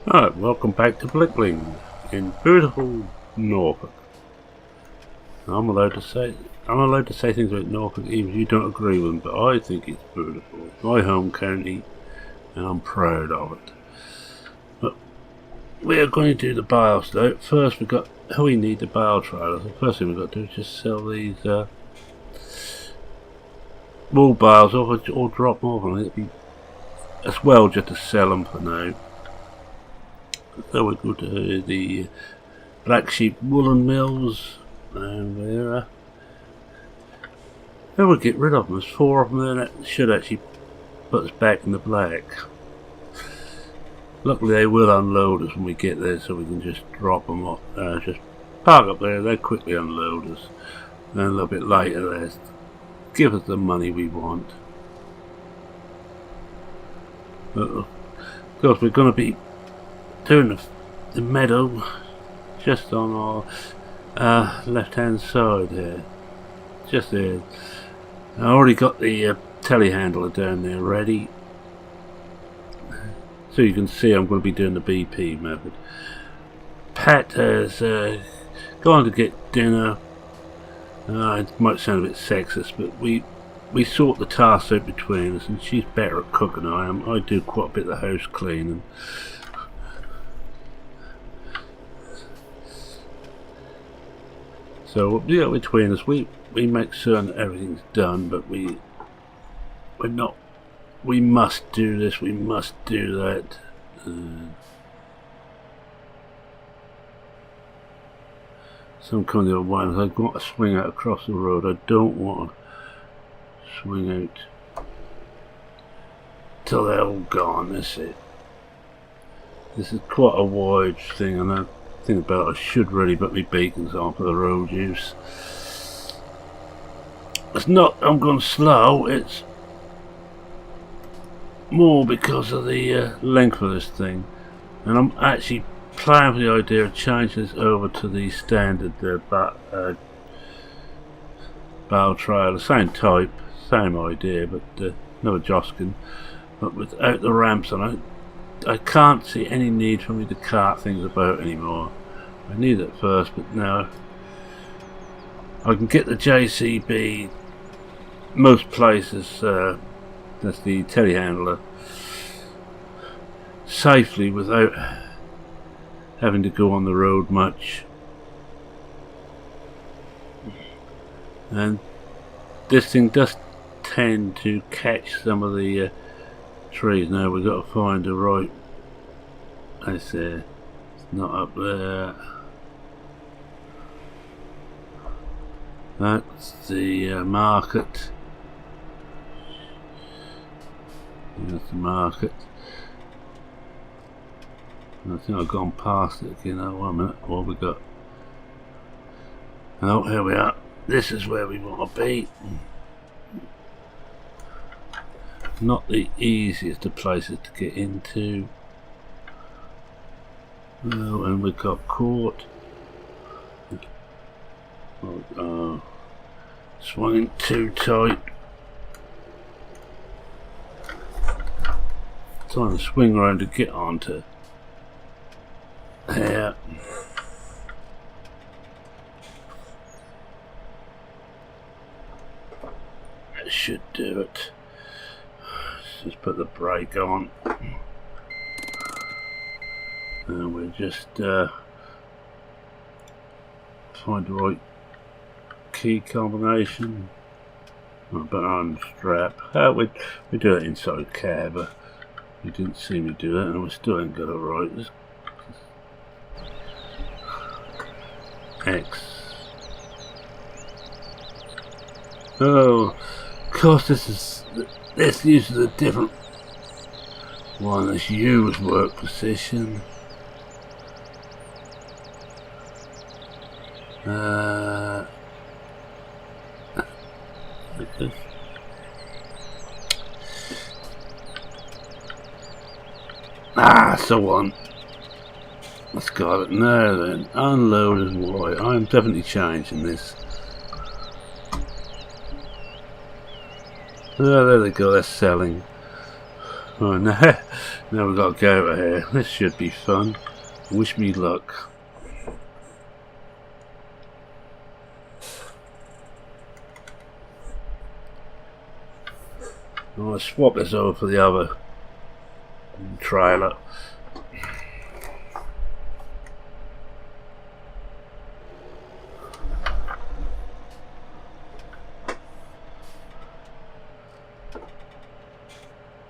Alright, welcome back to Blickling in beautiful Norfolk. I'm allowed to say things about Norfolk even if you don't agree with them, but I think it's beautiful. It's my home county and I'm proud of it. But we are going to do the bales though. First we need the bale trailers. The first thing we've got to do is just sell these wool bales off or drop them off. I think it'd be as well just to sell them for now. So we go to the Black Sheep Woolen Mills, and we'll get rid of them. There's 4 of them there, and that should actually put us back in the black. Luckily they will unload us when we get there, so we can just drop them off, just park up there, they quickly unload us. Then a little bit later they give us the money we want. But of course we're going to be doing the meadow just on our left hand side here, just there. I already got the telehandler down there ready, so you can see I'm going to be doing the BP method. Pat has gone to get dinner. It might sound a bit sexist, but we sort the tasks out between us, and she's better at cooking than I am. I do quite a bit of the house cleaning. So yeah, between us, we make certain that everything's done, but we're not. We must do this. We must do that. Some kind of one. I've got to swing out across the road. I don't want to swing out till they're all gone. That's it. This is quite a wide thing, and I think about it, I should really put my beacons on for the road use. It's not I'm going slow, it's more because of the length of this thing, and I'm actually playing with the idea of changing this over to the standard bale trailer, same type, same idea, but no adjusting, but without the ramps on it. I can't see any need for me to cart things about anymore. I knew that first, but now I can get the JCB most places, that's the telehandler, safely without having to go on the road much. And this thing does tend to catch some of the trees. Now we've got to find the right. It's not up there. That's the market. That's the market. I think I've gone past it again. Oh, 1 minute. What have we got? Oh, here we are. This is where we want to be. Not the easiest of places to get into. Oh, and we got caught. Swinging too tight. Trying to swing around to get onto there. That should do it. Just put the brake on, and we'll just find the right key combination. But on strap. We do it inside cab, but we didn't see me do that, and we still ain't got it right. X. Oh, of course, this uses a different one. This U is work position. Like this. That's the one. Let's got it now then. Unload is Y. I'm definitely changing this. Oh, there they go, they're selling. Oh no, now we've got to go over here. This should be fun. Wish me luck. I'll swap this over for the other trailer.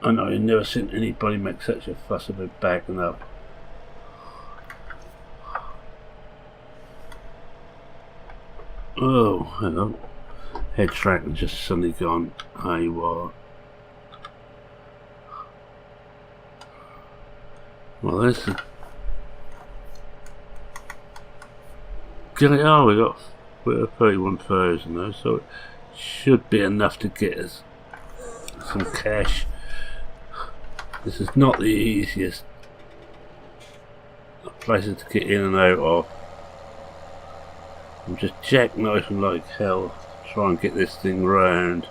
I know you've never seen anybody make such a fuss about backing up. Oh, hello. Head track has just suddenly gone haywire. Well, this is... we're 31,000 though, so it should be enough to get us some cash. This is not the easiest places to get in and out of. I'm just jackknifing like hell to try and get this thing round.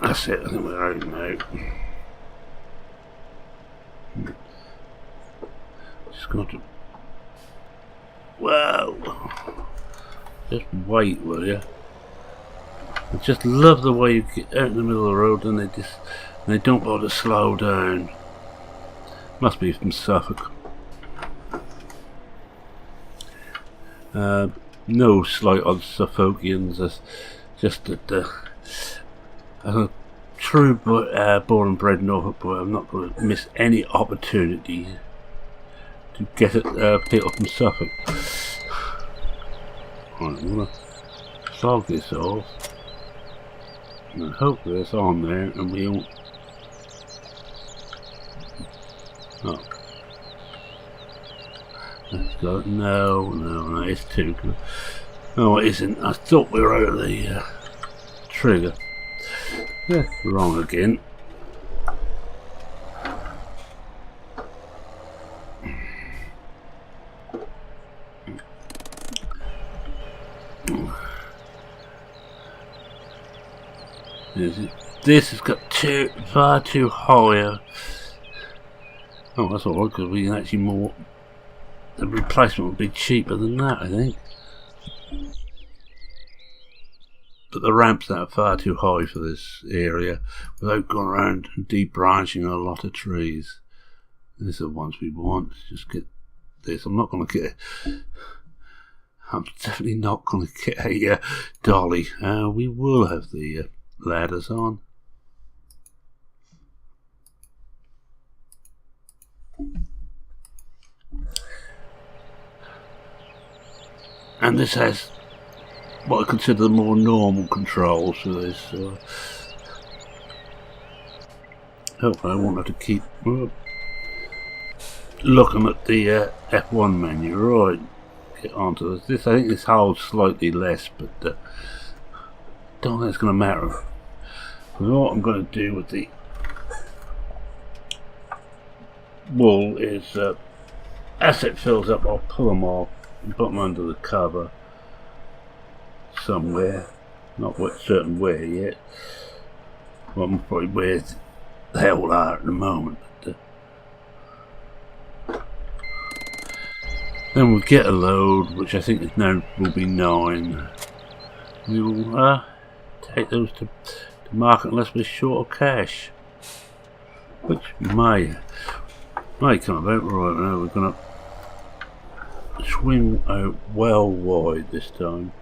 That's it, I think we're out now. Just got to... Wow! Just wait, will you? I just love the way you get out in the middle of the road and they don't bother to slow down. Must be from Suffolk. No slight on Suffolkians, it's just that as a true born and bred Norfolk boy, I'm not going to miss any opportunity to get people from Suffolk. Right, I'm going to solve this off. And hopefully it's on there and we won't... Oh. Let's go. No, it's too good. No, it isn't. I thought we were out of the trigger. Yeah, wrong again. This has got far too high. Oh, that's alright, because we can actually more. The replacement would be cheaper than that, I think. But the ramps that are far too high for this area without going around and deep branching a lot of trees. These are the ones we want. Just get this. I'm definitely not going to get a dolly. We will have the ladders on. And this has what I consider the more normal controls for this. Hopefully I won't have to keep looking at the F1 menu. Right, get onto this. I think this holds slightly less, but don't think it's going to matter. What I'm going to do with the wool is as it fills up, I'll pull them off and put them under the cover somewhere. Not certain where yet. Well, I'm probably where the hell are at the moment. But, then we'll get a load, which I think is now will be 9. We will take those to market unless we're short of cash, which may come about. Right now we're going to swing out well wide this time.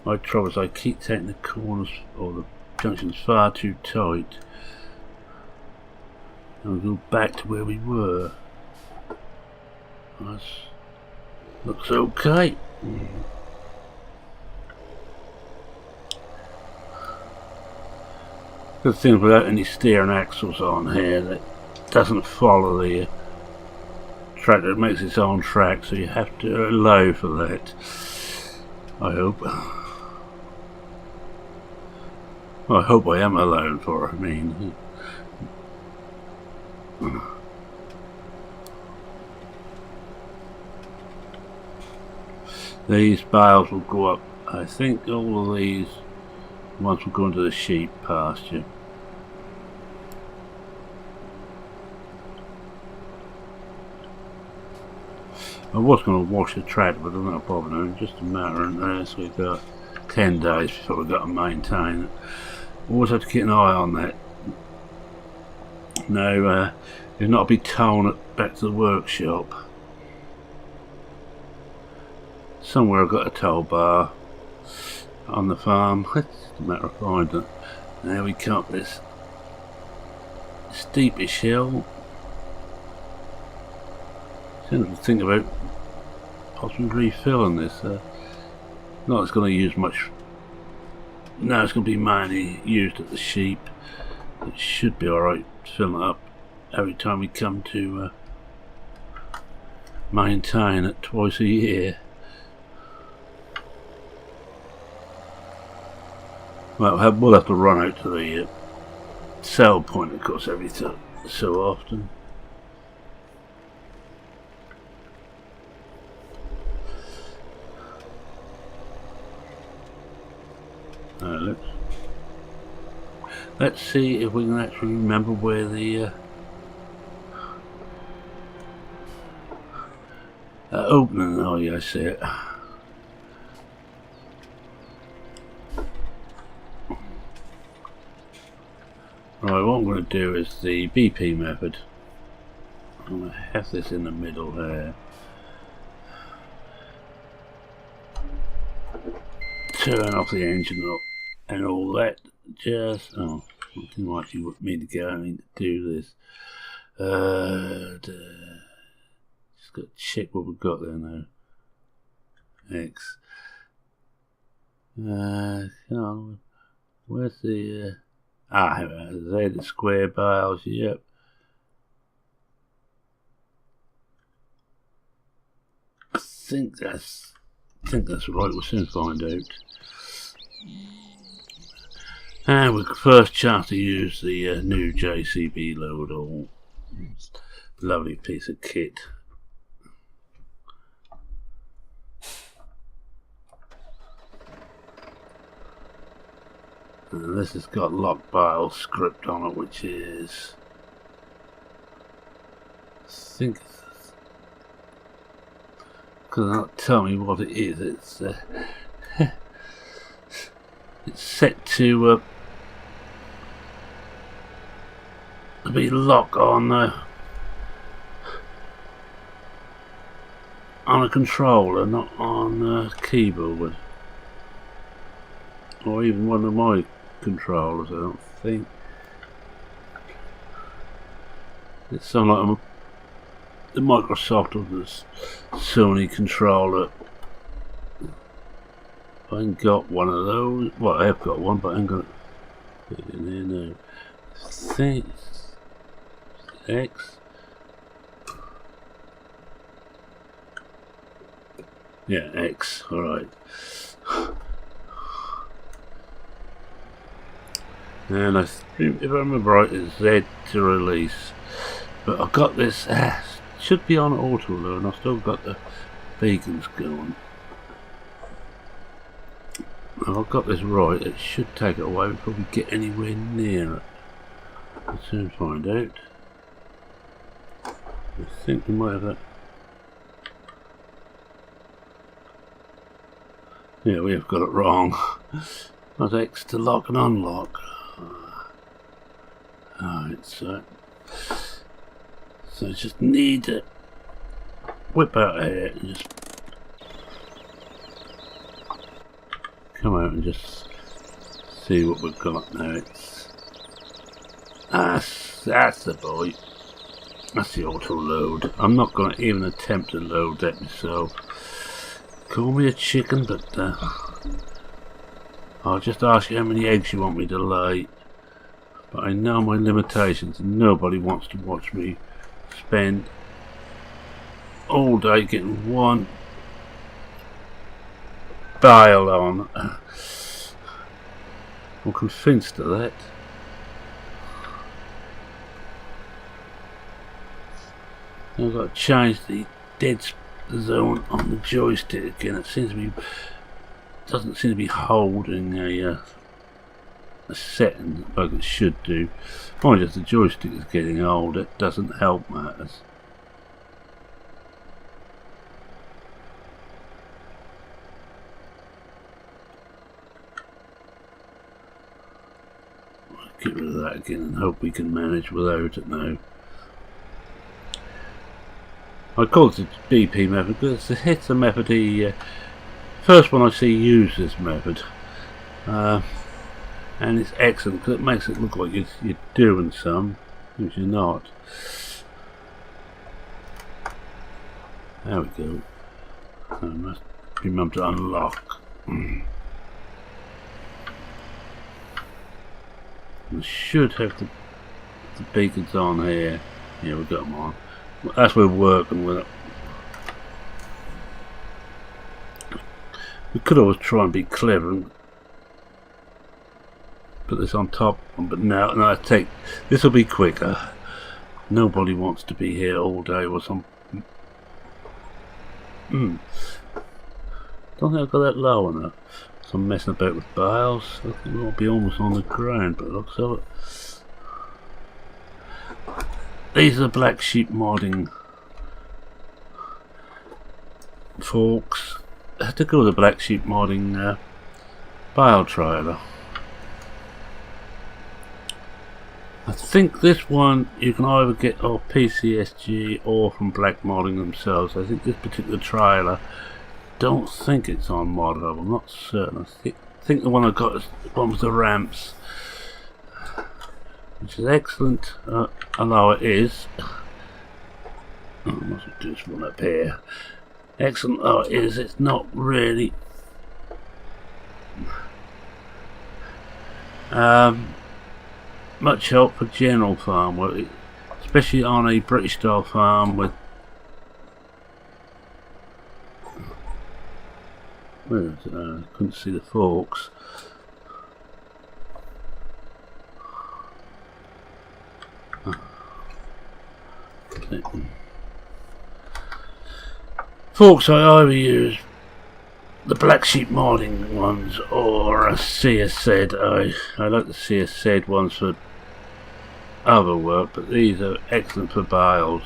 My trouble is I keep taking the corners or the junctions far too tight, and we'll go back to where we were. That looks okay. Good thing without any steering axles on here, that doesn't follow the track, that makes its own track, so you have to allow for that. I hope. Well, I hope I am allowing for it. I mean, these bales will go up. I think all of these ones will go into the sheep pasture. I was going to wash the tractor, but I'm not bothering. Just a matter of this. We've got 10 days before we've got to maintain it. Always have to keep an eye on that. No, you'll not be towing it back to the workshop. Somewhere I've got a tow bar on the farm. It's just a matter of finding it. Now we come up this steepish hill. Seems to think about possibly refilling this. Not it's going to use much. No, it's going to be mainly used at the sheep. It should be alright filling it up every time we come to maintain it twice a year. Well, we'll have to run out to the sell point, of course, every so often. Let's see if we can actually remember where the opening. Oh yeah, I see it. Right, what I'm going to do is the BP method. I'm going to have this in the middle there. Turn off the engine up and all that. Just I didn't actually want me to go. I need to do this. Just got to check what we've got there now. X. Where's the Z square bales? Yep. I think that's right. We'll soon find out. And we first chance to use the new JCB load all. Lovely piece of kit. And this has got lock bale script on it, which is, I think, because not tell me what it is. It's set to be locked on a controller, not on a keyboard, or even one of my controllers. I don't think it's something like the Microsoft or the Sony controller. I ain't got one of those. Well, I have got one, but I ain't got it in there now. I think X. Yeah, X. Alright. And I think, if I remember right, it's Z to release. But I've got this. Should be on auto though, and I've still got the beacons going. If I've got this right, it should take it away before we get anywhere near it. We'll soon find out. I think we might have that. Yeah, we have got it wrong. Not X to lock and unlock. Alright, so I just need to whip out here and just come out and just see what we've got now. It's that's the boy. That's the auto load. I'm not going to even attempt to load that myself. Call me a chicken, but I'll just ask you how many eggs you want me to lay. But I know my limitations, and nobody wants to watch me spend all day getting one bale on. I'm convinced of that. I've got to change the the zone on the joystick again. It seems to be doesn't seem to be holding a setting like it should do. Not just the joystick is getting old, it doesn't help matters. Get rid of that again and hope we can manage without it now. I call it the BP method because it's a method the first one I see use this method. And it's excellent because it makes it look like you're doing some, which you're not. There we go. I must remember to unlock. We should have the beacons on here. Yeah, we've got them on. That's where we're working with it. We could always try and be clever and put this on top, but no, I take this will be quicker. Nobody wants to be here all day with some. Don't think I've got that low enough. So I'm messing about with bales. I think it'll be almost on the ground, but it looks of it. These are Black Sheep Modding forks. I had to go with the Black Sheep Modding bale trailer. I think this one you can either get off PCSG or from Black Modding themselves. I think this particular trailer, don't think it's on Modhub, I'm not certain. I think the one I got is the one with the ramps, which is excellent, although it is. I must do this one up here. Excellent though it is, it's not really much help for general farm work, especially on a British style farm with couldn't see the forks. Forks I either use the Black Sheep Modding ones or a CSZ. I like the CSZ ones for other work, but these are excellent for bales.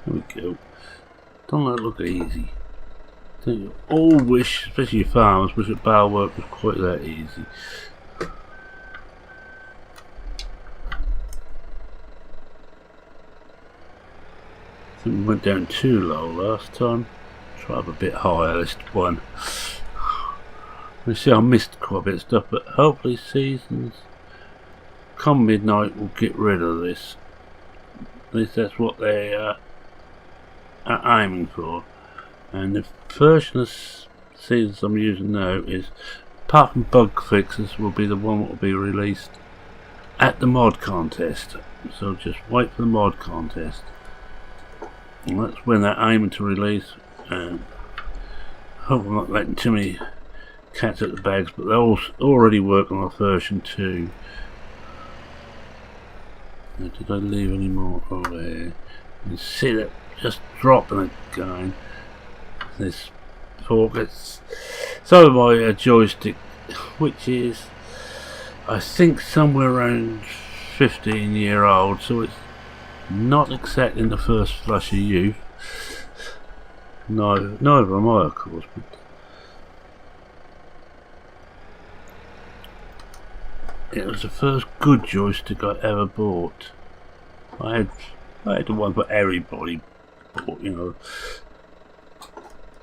There we go. Don't let it look easy. Don't you all wish, especially your farmers, wish that bale work was quite that easy. I think we went down too low last time. Try up a bit higher this one. You see I missed quite a bit of stuff, but hopefully seasons come midnight will get rid of this. At least that's what they are aiming for. And the version of seasons I'm using now is, apart from bug fixes, will be the one that will be released at the mod contest. So just wait for the mod contest. And that's when they're aiming to release. And hope I'm not letting too many cats at the bags, but they're all already working on version 2. Now, did I leave any more over there? You can see that just dropping again. This fork, it's over my joystick, which is I think somewhere around 15-year-old, so it's not exactly in the first flush of youth. No, neither am I, of course. But it was the first good joystick I ever bought. I had the one that everybody bought, you know.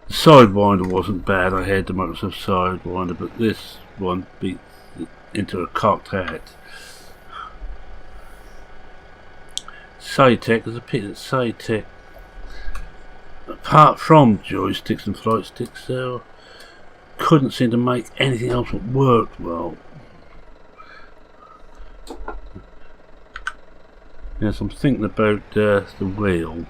The Sidewinder wasn't bad. I had the Microsoft Sidewinder, but this one beat it into a cocked hat. Cytec, there's a pit at Cytec. Apart from joysticks and flight sticks, they couldn't seem to make anything else that worked well. Yes, I'm thinking about the wheel.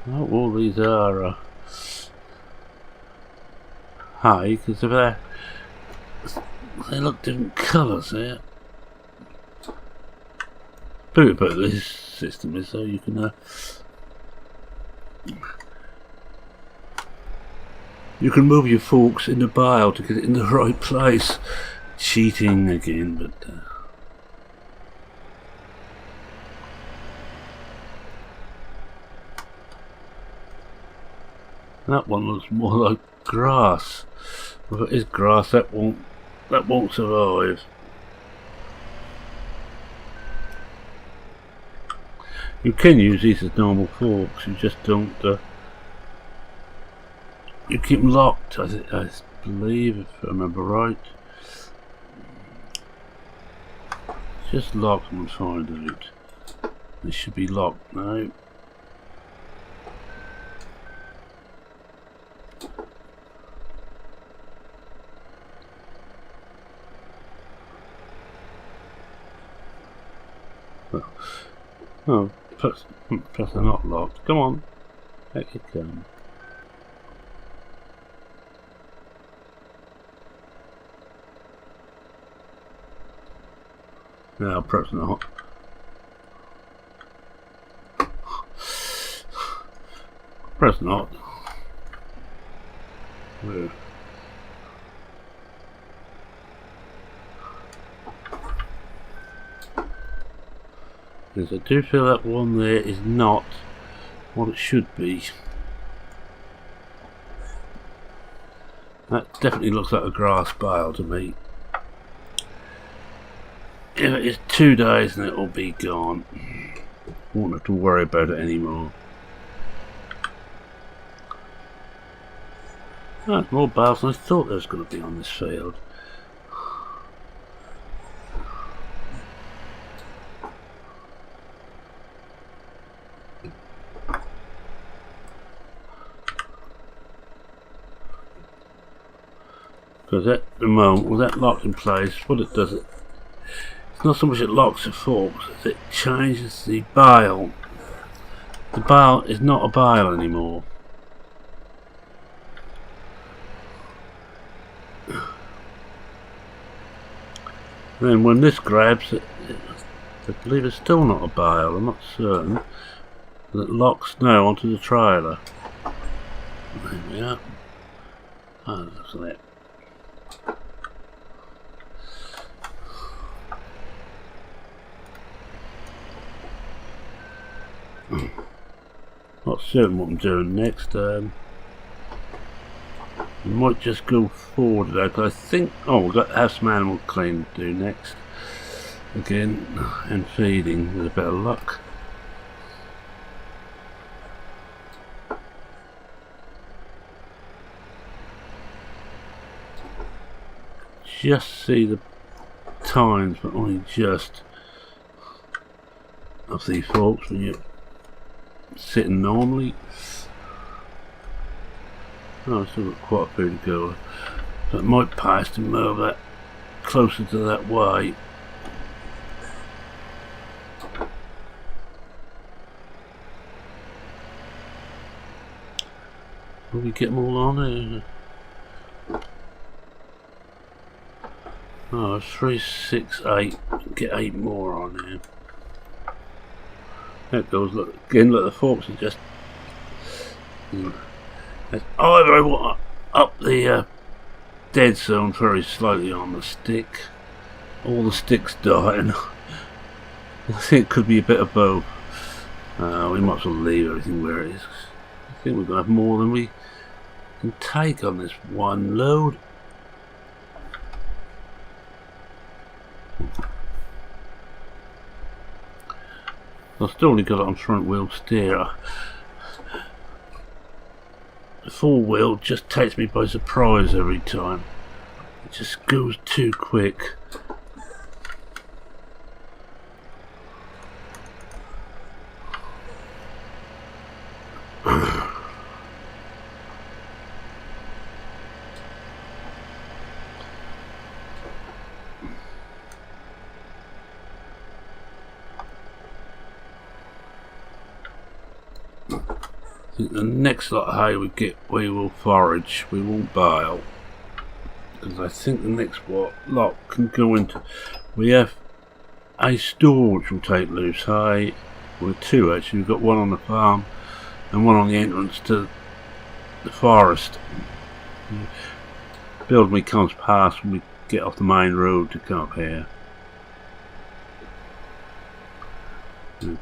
Oh, all these are hay, because they look different colours here. Beauty about this system is though you can move your forks in the bale to get it in the right place. Cheating again, but that one looks more like grass. If it is grass, that won't survive. You can use these as normal forks. You just don't. You keep them locked, I believe, if I remember right. Just lock them and find out. They should be locked now. Oh, plus they're not locked. Come on, back you come. No, perhaps not. Perhaps not. Yeah. Because I do feel that one there is not what it should be. That definitely looks like a grass bale to me. If it is 2 days, then it will be gone. Won't have to worry about it anymore. That's more bales than I thought there was going to be on this field. Because at the moment, with that locked in place, what it does, it's not so much it locks the forks, as it changes the bale. The bale is not a bale anymore. Then when this grabs it, I believe it's still not a bale, I'm not certain. But it locks now onto the trailer. There we are. Oh, looks like that. Not certain what I'm doing next. I might just go forward though, because I think, oh, we've got to have some animal cleaning to do next again, and feeding with a bit of luck. Just see the times, but only just, of these forks when you're sitting normally. Oh, I've still got quite a bit to go. So it might pass to move that closer to that way. Will we get them all on here? Oh, 3, 6, 8. Get 8 more on here. There it goes. Look again. Look, the forks are just. I want up the dead zone very slightly on the stick. All the sticks dying. I think it could be a bit of both. We might as well leave everything where it is. I think we're going to have more than we can take on this one load. I've still only got it on front wheel steer. The 4-wheel just takes me by surprise every time. It just goes too quick. I think the next lot of hay we get, we will forage, we won't bale. because I think the next lot can go into. We have a store which will take loose hay. Well, two actually. We've got one on the farm and one on the entrance to the forest. Build me comes past when we get off the main road to come up here. Can't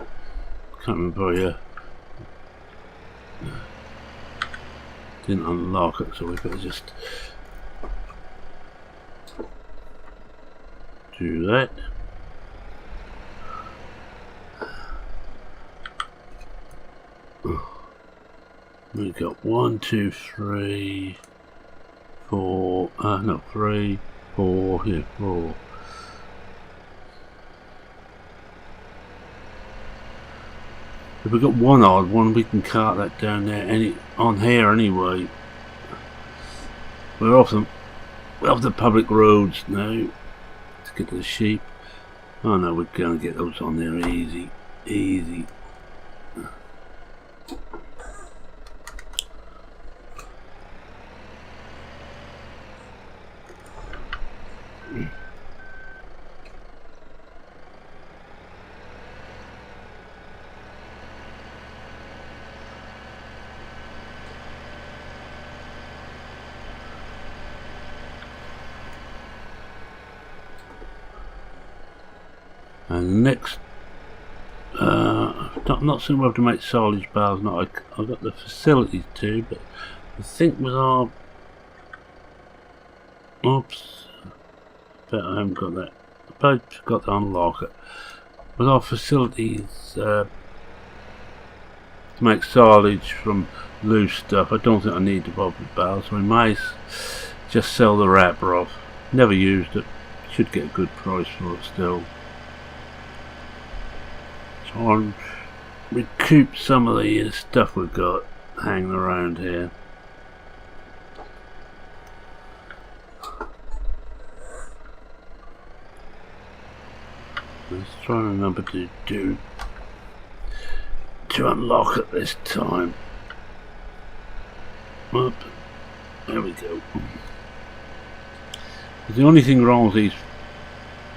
remember, yeah. Didn't unlock it, so we better just do that. We've got 1, 2, 3, 4. No, 3, 4. Here, 4. If we've got one odd one, we can cart that down there on here anyway. We're off the public roads now to get to the sheep. Oh no, we're going to get those on there easy, easy. And next, I'm not seeing whether to make silage bales. Not I've got the facilities to, but I think with our oops, bet I haven't got that. I probably forgot to unlock it. With our facilities to make silage from loose stuff, I don't think I need to bother with bales. So we may just sell the wrapper off. Never used it. Should get a good price for it still. I'll recoup some of the stuff we've got hanging around here. Let's try and remember to unlock it this time. Up. There we go. The only thing wrong with these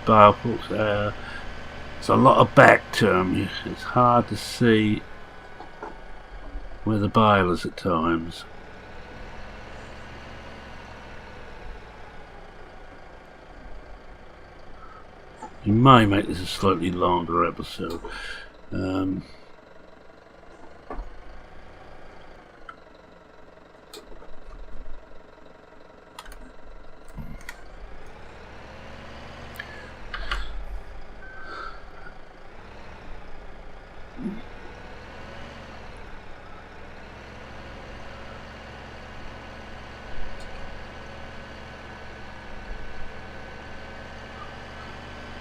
bales, there's a lot of back to them. It's hard to see where the bale is at times. You may make this a slightly longer episode.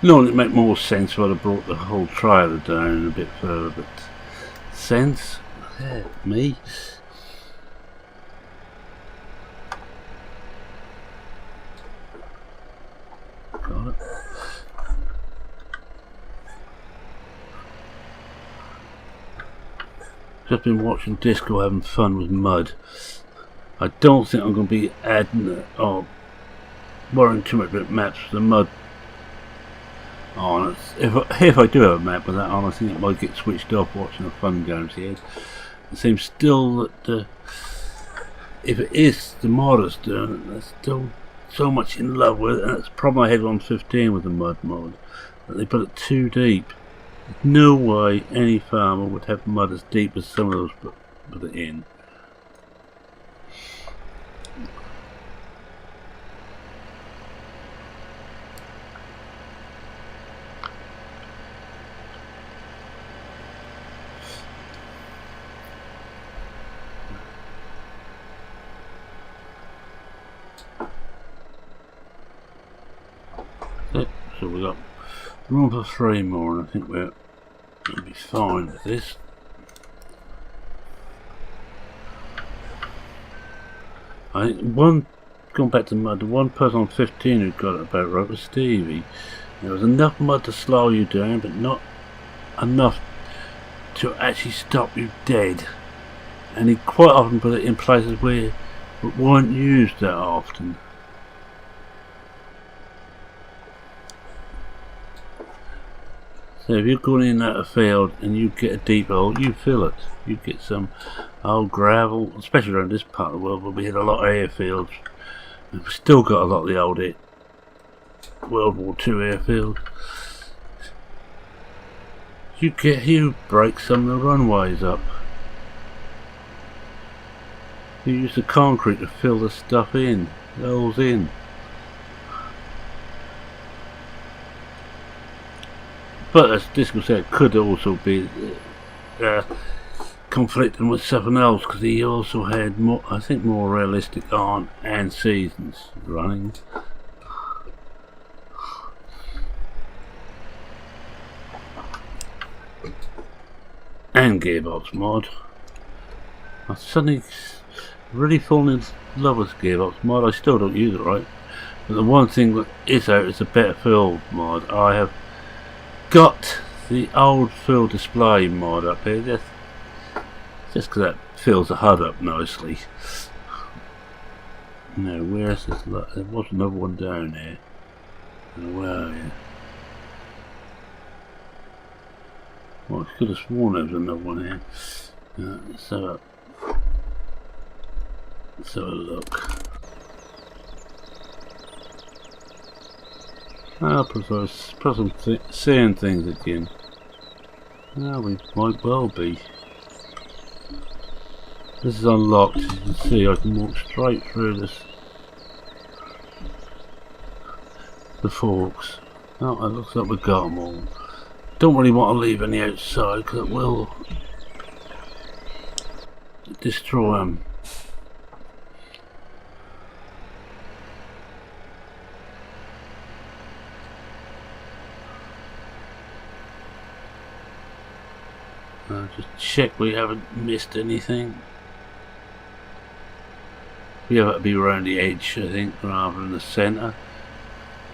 No, it'd make more sense if I'd have brought the whole trailer down a bit further, but sense? Me? Got it. Just been watching Disco having fun with mud. I don't think I'm going to be adding or worrying too much about maps for the mud on it. If I do have a map with that on, I think it might get switched off watching the fun games here. It seems still that if it is the modders doing it, they're still so much in love with it, and it's the problem I had on 15 with the mud mod, that they put it too deep. There's no way any farmer would have mud as deep as some of those put it in. So we've got room for 3 more, and I think we'll be fine with this. I think going back to mud, the one person on 15 who got it about right was Stevie. There was enough mud to slow you down, but not enough to actually stop you dead. And he quite often put it in places where it weren't used that often. So if you're going in at a field and you get a deep hole, you fill it. You get some old gravel, especially around this part of the world where we hit a lot of airfields. We've still got a lot of the old World War II airfield. You break some of the runways up. You use the concrete to fill the stuff in, the holes in. But as Disco said, could also be conflicting with something else, because he also had more, I think, more realistic on and seasons running. And gearbox mod. I suddenly really fallen in love with gearbox mod. I still don't use it, right? But the one thing that is out is a better fill mod. I have got the old fill display mod up here, just because that fills the HUD up nicely. Now, where's this? There was another one down there. Where are you? Well, I could have sworn there was another one here. Let's have a look. Perhaps I'm seeing things again. Yeah, we might well be. This is unlocked, as you can see. I can walk straight through the forks. Oh, it looks like we've got them all. Don't really want to leave any outside because it will destroy them. Just check we haven't missed anything. We have to be around the edge, I think, rather than the centre.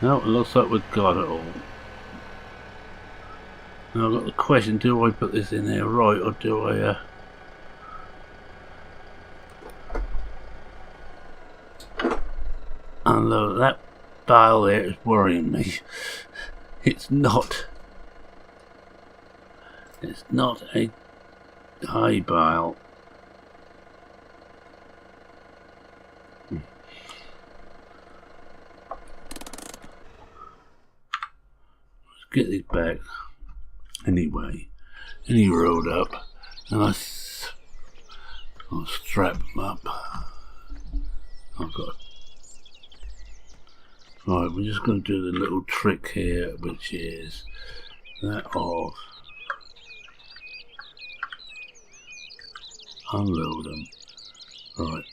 No, it looks like we've got it all. Now I've got the question, do I put this in there right, or do I unload that bale there? Is worrying me. It's not a high bale. Let's get these back. Anyway, any road up, and I'll strap them up. I've got. Right, we're just going to do the little trick here, which is that of unload them. Right,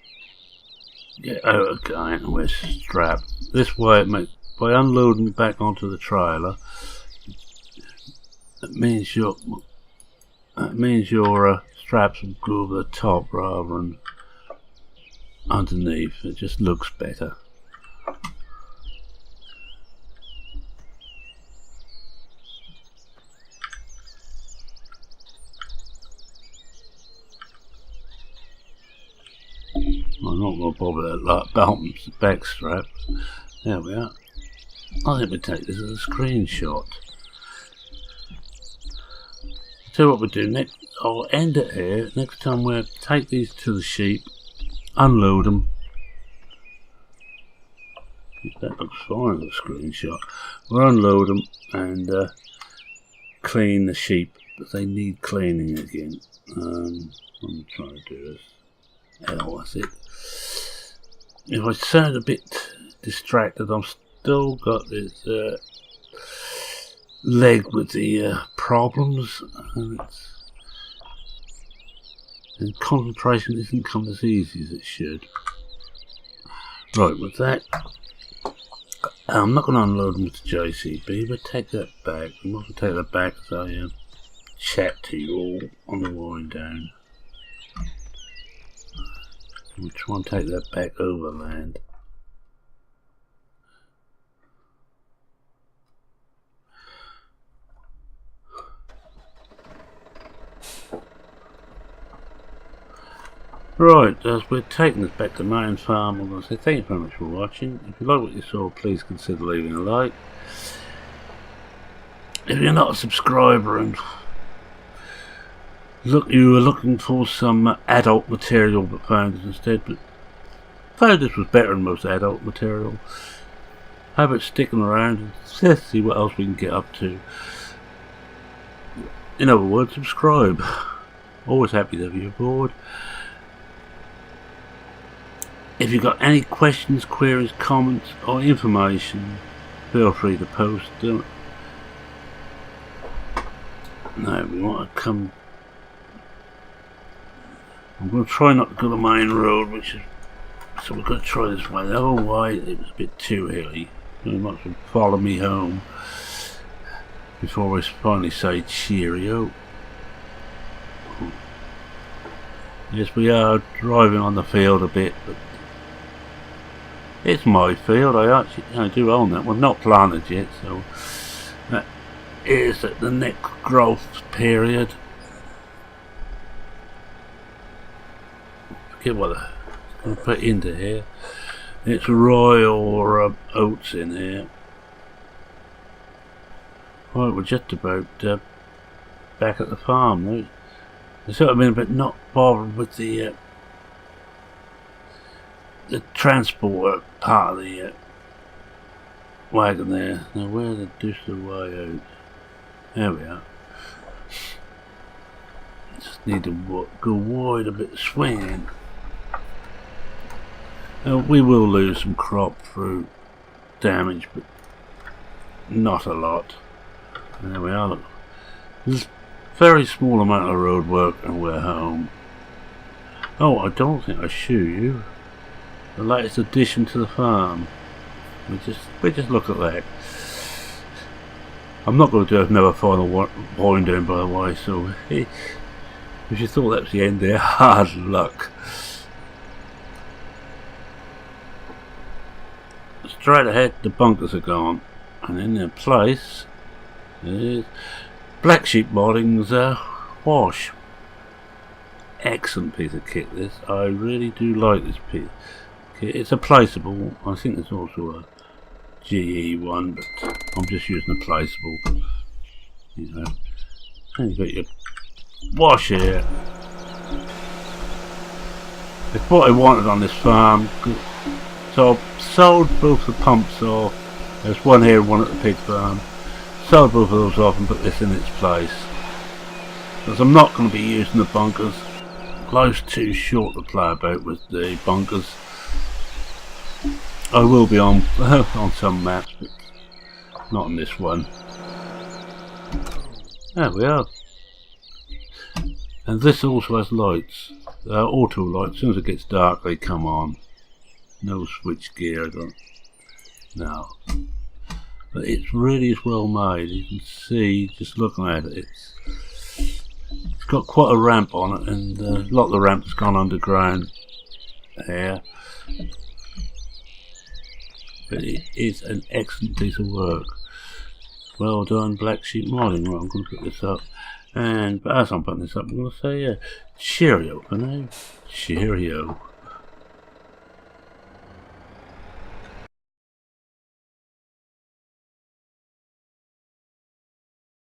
get out again, and we're strapped. This way, by unloading back onto the trailer. That means your straps will go over the top rather than underneath. It just looks better. I'm not going to bother that bottom's back strap. There we are. I think we take this as a screenshot. So what we do next, I'll end it here. Next time we'll take these to the sheep, unload them. That looks fine as a screenshot. We'll unload them and clean the sheep, but they need cleaning again. I'm trying to do this. L, that's it. If I sound a bit distracted, I'm still got this leg with the problems, and concentration isn't come as easy as it should. Right, with that, I'm not going to unload them with the JCB, but take that back. I'm not going to take that back as I chat to you all on the wind down. We'll try and take that back overland. Right, as we're taking this back to main farm, I'm going to say thank you very much for watching. If you like what you saw, please consider leaving a like. if you're not a subscriber and you were looking for some adult material but found it instead, but found this was better than most adult material, how about sticking around and let's see what else we can get up to. In other words, subscribe. Always happy to have you aboard. If you've got any questions, queries, comments or information, feel free to post them. Now we want to come. I'm going to try not to go the main road, so we're going to try this way. The other way it was a bit too hilly. You might as well follow me home before I finally say cheerio. Yes, we are driving on the field a bit, but it's my field. I do own that one, not planted yet, so that is at the next growth period. Forget what I'm going to put into here. It's rye or oats in here. Right, we're just about back at the farm now. I sort of been a bit not bothered with the transport part of the wagon there. Now where the deuce the way out? There we are. Just need to go wide a bit swinging. Now we will lose some crop through damage, but not a lot. There we are. Look. There's a very small amount of road work and we're home. Oh, I don't think I show you the latest addition to the farm. We just look at that. I'm not going to do another final wind down, by the way, so if you thought that was the end there, hard luck. Straight ahead, the bunkers are gone, and in their place is Realismus Modding's wash. Excellent piece of kit this. I really do like this piece of kit. It's a placeable. I think there's also a GE one, but I'm just using a placeable. You know, and you've got your wash here. It's what I wanted on this farm. So I've sold both the pumps off. There's one here and one at the pig farm. Sold both of those off and put this in its place. Because I'm not going to be using the bunkers. Life's too short to play about with the bunkers. I will be on on some maps, but not on this one. There we are. And this also has lights. Auto lights. As soon as it gets dark they come on. No switch gear, no. But it's really well made. You can see just looking at it. It's got quite a ramp on it, and a lot of the ramp's gone underground here. But it is an excellent piece of work. Well done, Realismus Modding. Right, I'm going to put this up, but as I'm putting this up, I'm going to say cheerio for now. Cheerio.